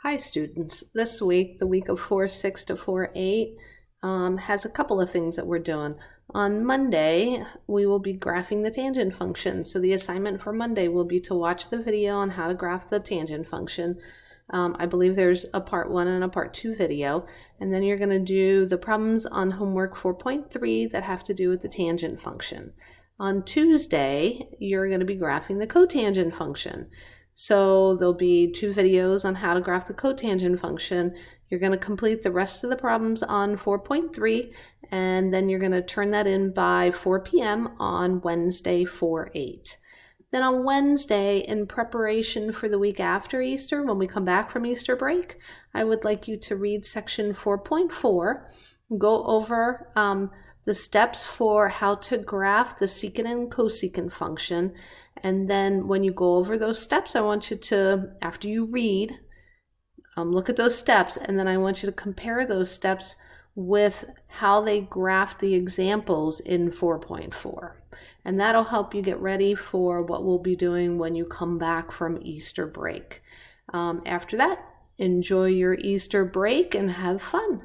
Hi students, this week, the week of 4-6 to 4-8, has a couple of things that we're doing. On Monday, we will be graphing the tangent function. So the assignment for Monday will be to watch the video on how to graph the tangent function. I believe there's a part 1 and a part 2 video, and then you're going to do the problems on homework 4.3 that have to do with the tangent function. On Tuesday, you're going to be graphing the cotangent function. So there'll be 2 videos on how to graph the cotangent function. You're going to complete the rest of the problems on 4.3, and then you're going to turn that in by 4 p.m. on Wednesday 4/8. Then on Wednesday, in preparation for the week after Easter, when we come back from Easter break, I would like you to read section 4.4, go over the steps for how to graph the secant and cosecant function. And then when you go over those steps, I want you to, after you read, look at those steps, and then I want you to compare those steps with how they graph the examples in 4.4. And that'll help you get ready for what we'll be doing when you come back from Easter break. After that, enjoy your Easter break and have fun.